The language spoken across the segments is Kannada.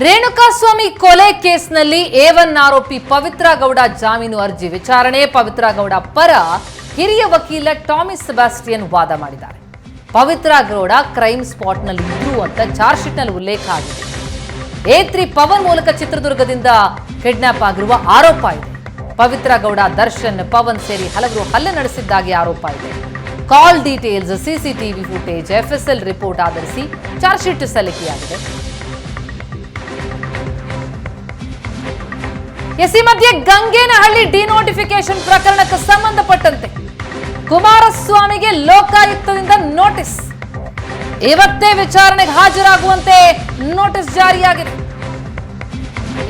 ರೇಣುಕಾಸ್ವಾಮಿ ಕೊಲೆ ಕೇಸ್ನಲ್ಲಿ A1 ಆರೋಪಿ ಪವಿತ್ರ ಗೌಡ ಜಾಮೀನು ಅರ್ಜಿ ವಿಚಾರಣೆ. ಪವಿತ್ರ ಗೌಡ ಪರ ಹಿರಿಯ ವಕೀಲ ಟಾಮಿ ಸೆಬಾಸ್ಟಿಯನ್ ವಾದ ಮಾಡಿದ್ದಾರೆ. ಪವಿತ್ರ ಗೌಡ ಕ್ರೈಮ್ ಸ್ಪಾಟ್ನಲ್ಲಿ ಇದ್ರು ಅಂತ ಚಾರ್ಜ್ ಶೀಟ್ನಲ್ಲಿ ಉಲ್ಲೇಖ ಆಗಿದೆ. A3 ಪವನ್ ಮೂಲಕ ಚಿತ್ರದುರ್ಗದಿಂದ ಕಿಡ್ನಾಪ್ ಆಗಿರುವ ಆರೋಪ ಇದೆ. ಪವಿತ್ರ ಗೌಡ, ದರ್ಶನ್, ಪವನ್ ಸೇರಿ ಹಲವರು ಹಲ್ಲೆ ನಡೆಸಿದ್ದಾಗಿ ಆರೋಪ ಇದೆ. ಕಾಲ್ details, CCTV footage, FSL report ಆಧರಿಸಿ ಚಾರ್ಜ್ ಶೀಟ್ ಸಲ್ಲಿಕೆಯಾಗಿದೆ. ಈ ಮಧ್ಯೆ ಗಂಗೇನಹಳ್ಳಿ ಡಿನೋಟಿಫಿಕೇಶನ್ ಪ್ರಕರಣಕ್ಕೆ ಸಂಬಂಧಪಟ್ಟಂತೆ ಕುಮಾರಸ್ವಾಮಿಗೆ ಲೋಕಾಯುಕ್ತದಿಂದ ನೋಟಿಸ್. ಇವತ್ತೇ ವಿಚಾರಣೆಗೆ ಹಾಜರಾಗುವಂತೆ ನೋಟಿಸ್ ಜಾರಿಯಾಗಿದೆ.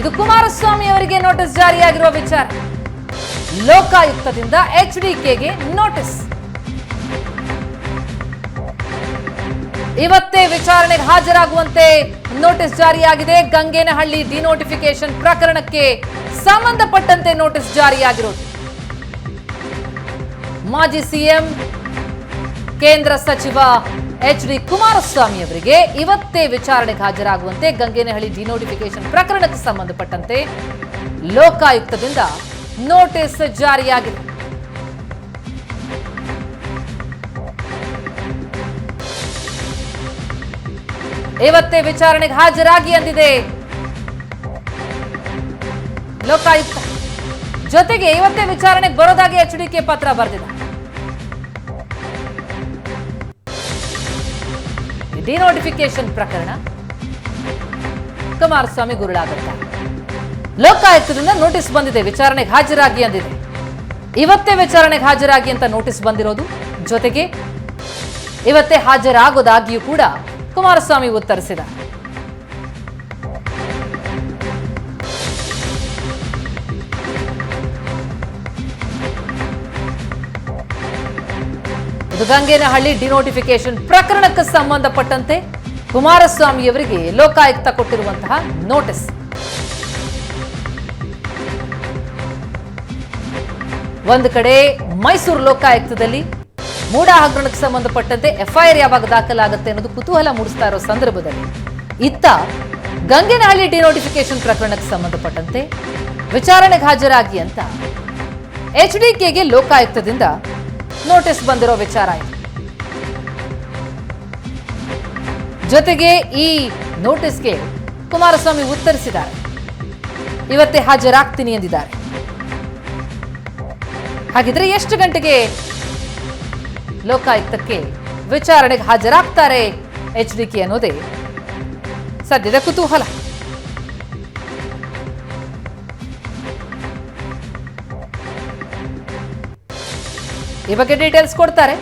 ಇದು ಕುಮಾರಸ್ವಾಮಿ ಅವರಿಗೆ ನೋಟಿಸ್ ಜಾರಿಯಾಗಿರುವ ವಿಚಾರ. ಲೋಕಾಯುಕ್ತದಿಂದ HDKಗೆ ನೋಟಿಸ್. ಇವತ್ತೇ ವಿಚಾರಣೆಗೆ ಹಾಜರಾಗುವಂತೆ ನೋಟಿಸ್ ಜಾರಿಯಾಗಿದೆ. ಗಂಗೇನಹಳ್ಳಿ ಡಿನೋಟಿಫಿಕೇಶನ್ ಪ್ರಕರಣಕ್ಕೆ ಸಂಬಂಧಪಟ್ಟಂತೆ ನೋಟಿಸ್ ಜಾರಿಯಾಗಿರೋದು. ಮಾಜಿ ಸಿಎಂ ಕೇಂದ್ರ ಸಚಿವ HD ಕುಮಾರಸ್ವಾಮಿ ಅವರಿಗೆ ಇವತ್ತೇ ವಿಚಾರಣೆಗೆ ಹಾಜರಾಗುವಂತೆ ಗಂಗೇನಹಳ್ಳಿ ಡಿನೋಟಿಫಿಕೇಶನ್ ಪ್ರಕರಣಕ್ಕೆ ಸಂಬಂಧಪಟ್ಟಂತೆ ಲೋಕಾಯುಕ್ತದಿಂದ ನೋಟಿಸ್ ಜಾರಿಯಾಗಿದೆ. ಇವತ್ತೇ ವಿಚಾರಣೆಗೆ ಹಾಜರಾಗಿ ಅಂದಿದೆ ಲೋಕಾಯುಕ್ತ. ಜೊತೆಗೆ ಇವತ್ತೇ ವಿಚಾರಣೆಗೆ ಬರೋದಾಗಿ HDK ಪತ್ರ ಬರೆದಿದೆ. ಡಿನೋಟಿಫಿಕೇಶನ್ ಪ್ರಕರಣ ಕುಮಾರಸ್ವಾಮಿ ಗುರುಳಾಗುತ್ತಾರೆ. ಲೋಕಾಯುಕ್ತದಿಂದ ನೋಟಿಸ್ ಬಂದಿದೆ, ವಿಚಾರಣೆಗೆ ಹಾಜರಾಗಿ ಅಂದಿದೆ. ಇವತ್ತೇ ವಿಚಾರಣೆಗೆ ಹಾಜರಾಗಿ ಅಂತ ನೋಟಿಸ್ ಬಂದಿರೋದು. ಜೊತೆಗೆ ಇವತ್ತೇ ಹಾಜರಾಗೋದಾಗಿಯೂ ಕೂಡ ಕುಮಾರಸ್ವಾಮಿ ಉತ್ತರಿಸಿದ್ದಾರೆ. ಇದು ಗಂಗೇನಹಳ್ಳಿ ಡಿನೋಟಿಫಿಕೇಶನ್ ಪ್ರಕರಣಕ್ಕೆ ಸಂಬಂಧಪಟ್ಟಂತೆ ಕುಮಾರಸ್ವಾಮಿ ಅವರಿಗೆ ಲೋಕಾಯುಕ್ತ ಕೊಟ್ಟಿರುವಂತಹ ನೋಟಿಸ್. ಒಂದು ಕಡೆ ಮೈಸೂರು ಲೋಕಾಯುಕ್ತದಲ್ಲಿ ಮೂಡಾ ಹಗರಣಕ್ಕೆ ಸಂಬಂಧಪಟ್ಟಂತೆ FIR ಯಾವಾಗ ದಾಖಲಾಗುತ್ತೆ ಅನ್ನೋದು ಕುತೂಹಲ ಮೂಡಿಸ್ತಾ ಇರೋ ಸಂದರ್ಭದಲ್ಲಿ ಇತ್ತ ಗಂಗೇನಹಳ್ಳಿ ಡಿನೋಟಿಫಿಕೇಶನ್ ಪ್ರಕರಣಕ್ಕೆ ಸಂಬಂಧಪಟ್ಟಂತೆ ವಿಚಾರಣೆಗೆ ಹಾಜರಾಗಿ ಅಂತ HDKಗೆ ಲೋಕಾಯುಕ್ತದಿಂದ ನೋಟಿಸ್ ಬಂದಿರೋ ವಿಚಾರ ಇದೆ. ಜೊತೆಗೆ ಈ ನೋಟಿಸ್ಗೆ ಕುಮಾರಸ್ವಾಮಿ ಉತ್ತರಿಸಿದ್ದಾರೆ. ಇವತ್ತೇ ಹಾಜರಾಗ್ತೀನಿ ಎಂದಿದ್ದಾರೆ. ಹಾಗಿದ್ರೆ ಎಷ್ಟು ಗಂಟೆಗೆ ಲೋಕಾಯುಕ್ತಕ್ಕೆ ವಿಚಾರಣೆಗೆ ಹಾಜರಾಗ್ತಾರೆ HDK ಅನ್ನೋದೇ ಸದ್ಯದ ಕುತೂಹಲ. ಈ ಬಗ್ಗೆ ಡೀಟೇಲ್ಸ್ ಕೊಡ್ತಾರೆ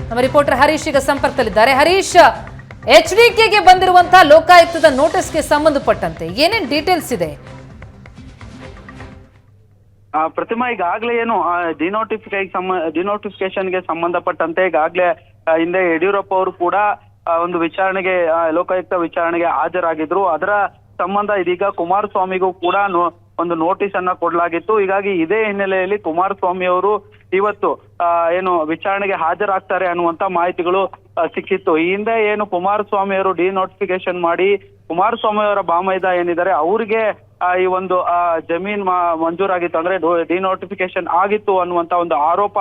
ನಮ್ಮ ರಿಪೋರ್ಟರ್ ಹರೀಶ್ ಈಗ ಸಂಪರ್ಕದಲ್ಲಿದ್ದಾರೆ. ಹರೀಶ್, HDKಗೆ ಬಂದಿರುವಂತಹ ಲೋಕಾಯುಕ್ತದ ನೋಟಿಸ್ಗೆ ಸಂಬಂಧಪಟ್ಟಂತೆ ಏನೇನು ಡೀಟೇಲ್ಸ್ ಇದೆ? ಪ್ರತಿಮಾ, ಈಗಾಗಲೇ ಏನು ಡಿನೋಟಿಫಿಕೇಶನ್ಗೆ ಸಂಬಂಧಪಟ್ಟಂತೆ ಈಗಾಗಲೇ ಹಿಂದೆ ಯಡಿಯೂರಪ್ಪ ಅವರು ಕೂಡ ಒಂದು ವಿಚಾರಣೆಗೆ, ಲೋಕಾಯುಕ್ತ ವಿಚಾರಣೆಗೆ ಹಾಜರಾಗಿದ್ರು. ಅದರ ಸಂಬಂಧ ಇದೀಗ ಕುಮಾರಸ್ವಾಮಿಗೂ ಕೂಡ ಒಂದು ನೋಟಿಸ್ ಅನ್ನ ಕೊಡಲಾಗಿತ್ತು. ಹೀಗಾಗಿ ಇದೇ ಹಿನ್ನೆಲೆಯಲ್ಲಿ ಕುಮಾರಸ್ವಾಮಿ ಅವರು ಇವತ್ತು ಏನು ವಿಚಾರಣೆಗೆ ಹಾಜರಾಗ್ತಾರೆ ಅನ್ನುವಂತ ಮಾಹಿತಿಗಳು ಸಿಕ್ಕಿತ್ತು. ಈ ಹಿಂದೆ ಏನು ಕುಮಾರಸ್ವಾಮಿ ಅವರು ಡಿನೋಟಿಫಿಕೇಶನ್ ಮಾಡಿ ಕುಮಾರಸ್ವಾಮಿ ಅವರ ಬಾಮೈದ ಏನಿದ್ದಾರೆ ಅವರಿಗೆ ಈ ಒಂದು ಜಮೀನ್ ಮಂಜೂರಾಗಿತ್ತು, ಅಂದ್ರೆ ಡಿನೋಟಿಫಿಕೇಶನ್ ಆಗಿತ್ತು ಅನ್ನುವಂತ ಒಂದು ಆರೋಪ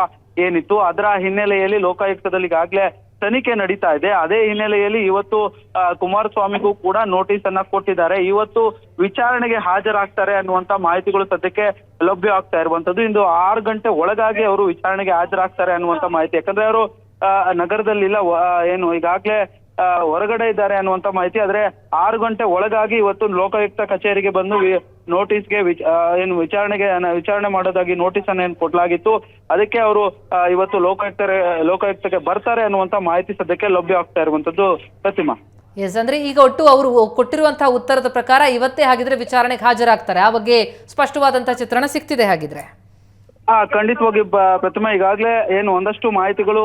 ಏನಿತ್ತು. ಅದರ ಹಿನ್ನೆಲೆಯಲ್ಲಿ ಲೋಕಾಯುಕ್ತದಲ್ಲಿ ಈಗಾಗಲೇ ತನಿಖೆ ನಡೀತಾ ಇದೆ. ಅದೇ ಹಿನ್ನೆಲೆಯಲ್ಲಿ ಇವತ್ತು ಕುಮಾರಸ್ವಾಮಿಗೂ ಕೂಡ ನೋಟಿಸ್ ಅನ್ನ ಕೊಟ್ಟಿದ್ದಾರೆ. ಇವತ್ತು ವಿಚಾರಣೆಗೆ ಹಾಜರಾಗ್ತಾರೆ ಅನ್ನುವಂತ ಮಾಹಿತಿಗಳು ಸದ್ಯಕ್ಕೆ ಲಭ್ಯ ಆಗ್ತಾ ಇರುವಂತದ್ದು. ಇಂದು 6 ಗಂಟೆ ಒಳಗಾಗಿ ಅವರು ವಿಚಾರಣೆಗೆ ಹಾಜರಾಗ್ತಾರೆ ಅನ್ನುವಂತ ಮಾಹಿತಿ. ಯಾಕಂದ್ರೆ ಅವರು ನಗರದಲ್ಲಿಲ್ಲ, ಏನು ಈಗಾಗಲೇ ಹೊರಗಡೆ ಇದ್ದಾರೆ ಅನ್ನುವಂತ ಮಾಹಿತಿ. ಆದ್ರೆ 6 ಗಂಟೆ ಒಳಗಾಗಿ ಇವತ್ತು ಲೋಕಾಯುಕ್ತ ಕಚೇರಿಗೆ ಬಂದು ನೋಟಿಸ್ಗೆ ಏನು ವಿಚಾರಣೆ ಮಾಡೋದಾಗಿ ನೋಟಿಸ್ ಅನ್ನ ಏನು ಕೊಡ್ಲಾಗಿತ್ತು. ಅದಕ್ಕೆ ಅವರು ಇವತ್ತು ಲೋಕಾಯುಕ್ತಕ್ಕೆ ಬರ್ತಾರೆ ಅನ್ನುವಂತ ಮಾಹಿತಿ ಸದ್ಯಕ್ಕೆ ಲಭ್ಯ ಆಗ್ತಾ ಇರುವಂತದ್ದು. ಪ್ರತಿಮಾ, ಎಸ್, ಅಂದ್ರೆ ಈಗ ಒಟ್ಟು ಅವರು ಕೊಟ್ಟಿರುವಂತಹ ಉತ್ತರದ ಪ್ರಕಾರ ಇವತ್ತೇ ಹಾಗಿದ್ರೆ ವಿಚಾರಣೆಗೆ ಹಾಜರಾಗ್ತಾರೆ. ಆ ಬಗ್ಗೆ ಸ್ಪಷ್ಟವಾದಂತಹ ಚಿತ್ರಣ ಸಿಗ್ತಿದೆ ಹಾಗಿದ್ರೆ? ಖಂಡಿತವಾಗಿ ಪ್ರತಿಮಾ, ಈಗಾಗಲೇ ಏನು ಒಂದಷ್ಟು ಮಾಹಿತಿಗಳು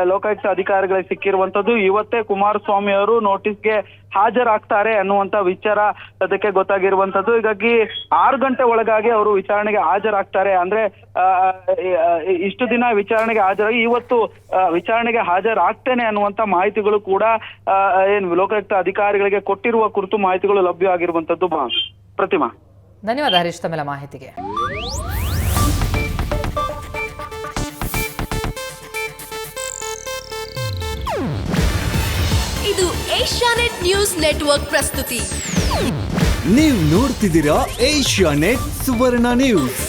ಲೋಕಾಯುಕ್ತ ಅಧಿಕಾರಿಗಳಿಗೆ ಸಿಕ್ಕಿರುವಂತದ್ದು. ಇವತ್ತೇ ಕುಮಾರಸ್ವಾಮಿ ಅವರು ನೋಟಿಸ್ಗೆ ಹಾಜರಾಗ್ತಾರೆ ಅನ್ನುವಂತ ವಿಚಾರ ಅದಕ್ಕೆ ಗೊತ್ತಾಗಿರುವಂತದ್ದು. ಹೀಗಾಗಿ 6 ಗಂಟೆ ಒಳಗಾಗಿ ಅವರು ವಿಚಾರಣೆಗೆ ಹಾಜರಾಗ್ತಾರೆ. ಅಂದ್ರೆ ಇಷ್ಟು ದಿನ ವಿಚಾರಣೆಗೆ ಹಾಜರಾಗಿ ಇವತ್ತು ವಿಚಾರಣೆಗೆ ಹಾಜರಾಗ್ತೇನೆ ಅನ್ನುವಂತ ಮಾಹಿತಿಗಳು ಕೂಡ ಏನು ಲೋಕಾಯುಕ್ತ ಅಧಿಕಾರಿಗಳಿಗೆ ಕೊಟ್ಟಿರುವ ಕುರಿತು ಮಾಹಿತಿಗಳು ಲಭ್ಯವಾಗಿರುವಂತದ್ದು. ಪ್ರತಿಮಾ, ಧನ್ಯವಾದ ಹರೀಶ್ ತಮ್ಮೆಲ್ಲ ಮಾಹಿತಿಗೆ. ಇದು ಏಷ್ಯಾನೆಟ್ ನ್ಯೂಸ್ ನೆಟ್ವರ್ಕ್ ಪ್ರಸ್ತುತಿ. ನೀವು ನೋಡ್ತಿದ್ದೀರಾ ಏಷ್ಯಾನೆಟ್ ಸುವರ್ಣ ನ್ಯೂಸ್.